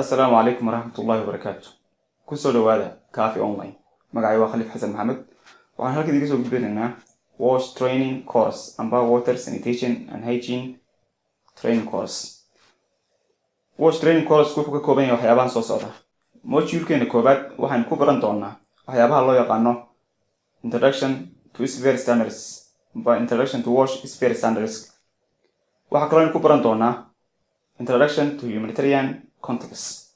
السلام عليكم ورحمة الله وبركاته. كسر هذا كافي أونلاين. مقاعي وخليف حسن محمد. وعن هالك دي جزء كبير إنه wash training course أمبا water sanitation and hygiene training course. wash training course كوفك كوبين وحيابان صوصة. موش يمكن كوبات وحن كوبران دونا. وحيابها الله يقانو introduction to sphere standards. أمبا introduction to wash sphere standards. وحكران كوبران دونا introduction to humanitarian context.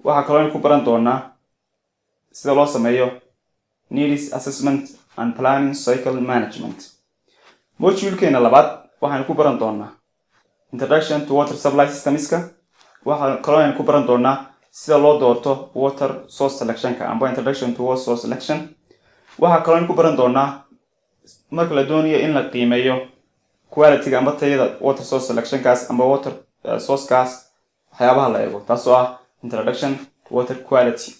waxaa kaloo ku baran doonaa sida loo sameeyo needs assessment and planning cycle management. Module-keena labaad waxaan ku baran doonaa introduction to water supply systemska. waxaa kaloo ku baran doonaa sida loo doorto water source selection-ka amba introduction to water source selection. waxaa kaloo ku baran doonaa marka la doonayo in la qiimeeyo quality amba tayada water source selection-kaas amba water source-kaas waxyaabaha la eego taasoo ah introduction to water quality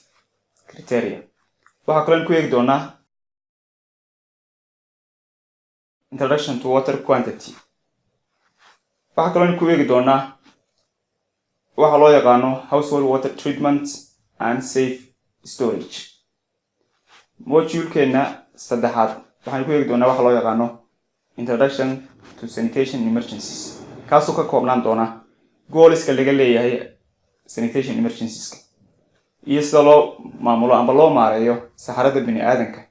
criteria. waxaa kaloo ku eegi doonaa introduction to water quantity. waxaa kaloo ku eegi doonaa waxa loo yaqaano household water treatment and safe storage. Module-keena saddexaad waxaan ku eegi doonaa waxa loo yaqaano introduction to sanitation emergencies, kaasoo ka koobnaan doona gooliska laga leeyahay sanitation emergencies iyo sida loo maamulo amba loo maareeyo saxarada bini'aadanka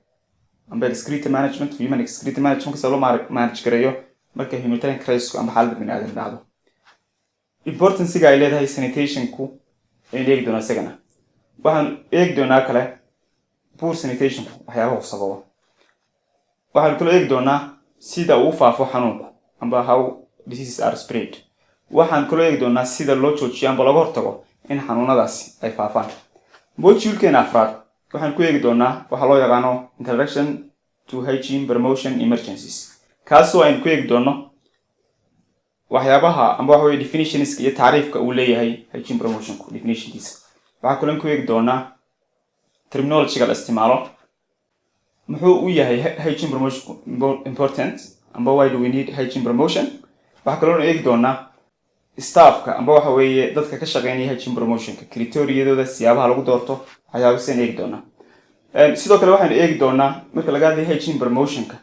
amba excreta management, human excreta management sida loo manage gareeyo marka humanitarian crisis amba xaalada bini'aadan dhacdo. Importance-ga ay leedahay sanitation-ku ee eegi doona isagana. waxaan eegi doonaa kale poor sanitation waxyaabaha sababa. waxaan kaloo eegi doonaa sida uu faafo xanuunku amba how diseases are spread. waxaan kaloo eegi doonaa sida loo joojiyo amba laga hortago in xanuunadaasi ay faafaan. Module-keena afraad waxaan ku eegi doonaa waxa loo yaqaano introduction to hygiene promotion emergencies, kaasoo aynu ku eegi doono waxyaabaha amba waxa weeye definitions iyo taariifka uu leeyahay hygiene promotion-ku definitionkiisa. waxaa kaloo ku eegi doonaa terminology-ga la isticmaalo, muxuu u yahay hygiene promotion important amba why do we need hygiene promotion. waxaa kaloo eegi doonaa staffka amba waxa weeye dadka ka shaqeynaya hygiene promotion-ka criteria-dooda, siyaabaha lagu doorto, waxyaabahaasaan eegi doonaa. sidoo kale waxaan eegi doonaa marka laga hadlayo hygiene promotion-ka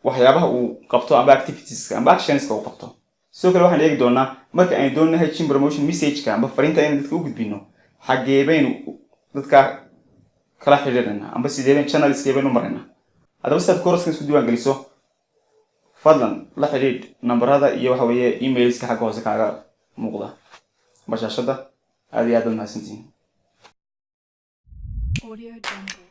waxyaabaha uu qabto amba activitieska amba actionska uu qabto. sidoo kale waxaan eegi doonaa marka aynu doonno hygiene promotion message-ka amba fariinta aynu dadka u gudbino xagee baynu dadka kala xiriirnaa amba sidee channels baynu marnaa. haddaba si aad course-kan isku diiwaan geliso fadlan la xiriir nambarada iyo waxa weeye emailska xagga hoose kaaga muuqda bashaashada. aad iyo aad mahadsantihiin. Audio Jungle.